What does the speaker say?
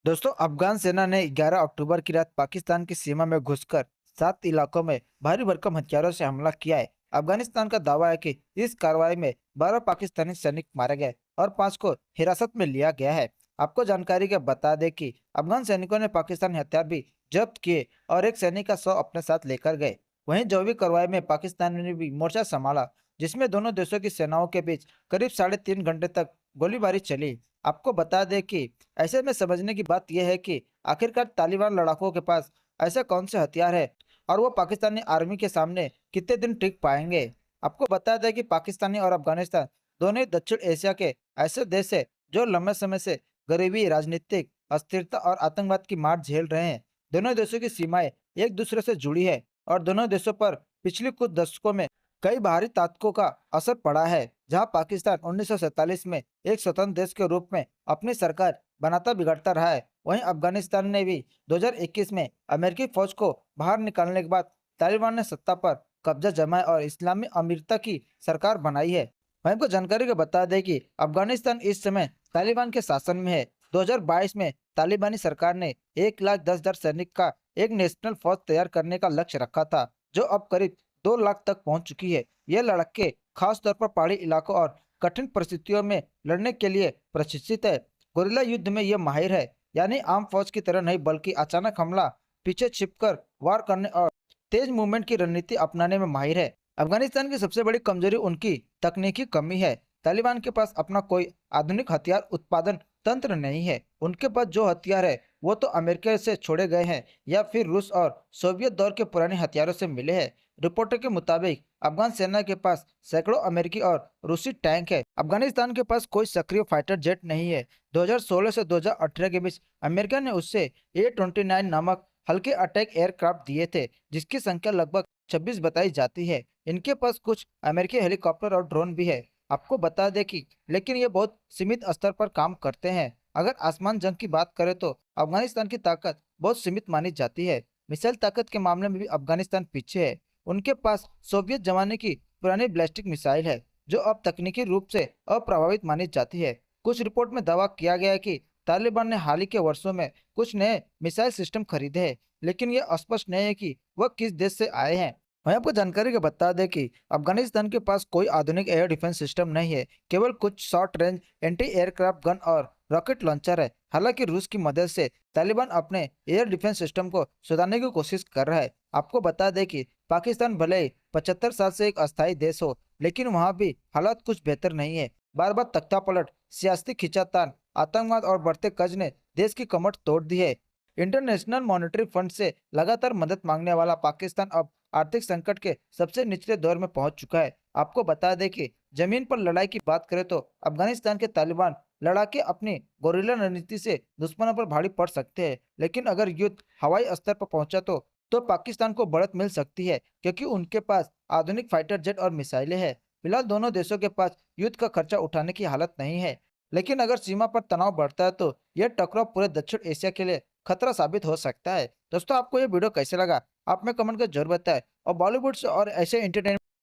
दोस्तों, अफगान सेना ने 11 अक्टूबर की रात पाकिस्तान की सीमा में घुसकर 7 इलाकों में भारी भरकम हथियारों से हमला किया है। अफगानिस्तान का दावा है कि इस कार्रवाई में 12 पाकिस्तानी सैनिक मारे गए और 5 को हिरासत में लिया गया है। आपको जानकारी के बता दें कि अफगान सैनिकों ने पाकिस्तानी हथियार भी जब्त किए और एक सैनिक का शव अपने साथ लेकर गए। वहीं जौवी कार्रवाई में पाकिस्तान ने भी मोर्चा संभाला, जिसमें दोनों देशों की सेनाओं के बीच करीब 3.5 घंटे तक गोलीबारी चली। आपको बता दें कि ऐसे में समझने की बात यह है कि आखिरकार तालिबान लड़ाकों के पास ऐसे कौन से हथियार है और वो पाकिस्तानी आर्मी के सामने कितने दिन टिक पाएंगे। आपको बता दें कि पाकिस्तानी और अफगानिस्तान दोनों ही दक्षिण एशिया के ऐसे देश है जो लंबे समय से गरीबी, राजनीतिक अस्थिरता और आतंकवाद की मार झेल रहे हैं। दोनों देशों की सीमाएं एक दूसरे से जुड़ी है और दोनों देशों पर पिछले कुछ दशकों में कई बाहरी ताकतों का असर पड़ा है। जहां पाकिस्तान 1947 में एक स्वतंत्र देश के रूप में अपनी सरकार बनाता बिगड़ता रहा है, वहीं अफगानिस्तान ने भी 2021 में अमेरिकी फौज को बाहर निकालने के बाद तालिबान ने सत्ता पर कब्जा जमाया और इस्लामी अमीरता की सरकार बनाई है। मैं आपको जानकारी को बता दें कि अफगानिस्तान इस समय तालिबान के शासन में है। 2022 में तालिबानी सरकार ने 1,10,000 सैनिक का एक नेशनल फौज तैयार करने का लक्ष्य रखा था, जो अब करीब 2 लाख तक पहुंच चुकी है। ये लड़के खास तौर पर पहाड़ी इलाकों और कठिन परिस्थितियों में लड़ने के लिए प्रशिक्षित है। गुरिल्ला युद्ध में ये माहिर है, यानी आम फौज की तरह नहीं बल्कि अचानक हमला, पीछे छिपकर वार करने और तेज मूवमेंट की रणनीति अपनाने में माहिर है। अफगानिस्तान की सबसे बड़ी कमजोरी उनकी तकनीकी कमी है। तालिबान के पास अपना कोई आधुनिक हथियार उत्पादन तंत्र नहीं है। उनके पास जो हथियार है वो तो अमेरिका से छोड़े गए हैं या फिर रूस और सोवियत दौर के पुराने हथियारों से मिले हैं। रिपोर्टर के मुताबिक अफगान सेना के पास सैकड़ों अमेरिकी और रूसी टैंक है। अफगानिस्तान के पास कोई सक्रिय फाइटर जेट नहीं है। 2016 से 2018 के बीच अमेरिका ने उससे A-29 नामक हल्के अटैक एयरक्राफ्ट दिए थे, जिसकी संख्या लगभग 26 बताई जाती है। इनके पास कुछ अमेरिकी हेलीकॉप्टर और ड्रोन भी है। आपको बता दें कि लेकिन ये बहुत सीमित स्तर पर काम करते हैं। अगर आसमान जंग की बात करें तो अफगानिस्तान की ताकत बहुत सीमित मानी जाती है। मिसाइल ताकत के मामले में भी अफगानिस्तान पीछे है। उनके पास सोवियत जमाने की पुरानी बैलिस्टिक मिसाइल है, जो अब तकनीकी रूप से अप्रभावित मानी जाती है। कुछ रिपोर्ट में दावा किया गया है कि तालिबान ने हाल ही के वर्षों में कुछ नए मिसाइल सिस्टम खरीदे हैं, लेकिन यह स्पष्ट नहीं है कि वह किस देश से आए हैं। मैं आपको जानकारी के बता दें कि अफगानिस्तान के पास कोई आधुनिक एयर डिफेंस सिस्टम नहीं है, केवल कुछ short range anti aircraft gun और रॉकेट लॉन्चर है। हालांकि रूस की मदद से तालिबान अपने एयर डिफेंस सिस्टम को सुधारने की कोशिश कर रहा है। आपको बता दें कि पाकिस्तान भले ही 75 साल से एक अस्थायी देश हो, लेकिन वहां भी हालात कुछ बेहतर नहीं है। बार बार तख्तापलट, सियासी खींचातान, आतंकवाद और बढ़ते कर्ज ने देश की कमर तोड़ दी है। इंटरनेशनल मॉनेटरी फंड से लगातार मदद मांगने वाला पाकिस्तान अब आर्थिक संकट के सबसे निचले दौर में पहुंच चुका है। आपको बता दें कि जमीन पर लड़ाई की बात करें तो अफगानिस्तान के तालिबान लड़ाके अपनी गोरिल्ला रणनीति से दुश्मनों पर भारी पड़ सकते हैं, लेकिन अगर युद्ध हवाई स्तर पर पहुंचा तो पाकिस्तान को बढ़त मिल सकती है, क्योंकि उनके पास आधुनिक फाइटर जेट और मिसाइलें हैं। फिलहाल दोनों देशों के पास युद्ध का खर्चा उठाने की हालत नहीं है, लेकिन अगर सीमा पर तनाव बढ़ता है तो यह टकराव पूरे दक्षिण एशिया के लिए खतरा साबित हो सकता है। दोस्तों, आपको ये वीडियो कैसे लगा आप में कमेंट कर जरूर बताएं और बॉलीवुड से और ऐसे एंटरटेनमेंट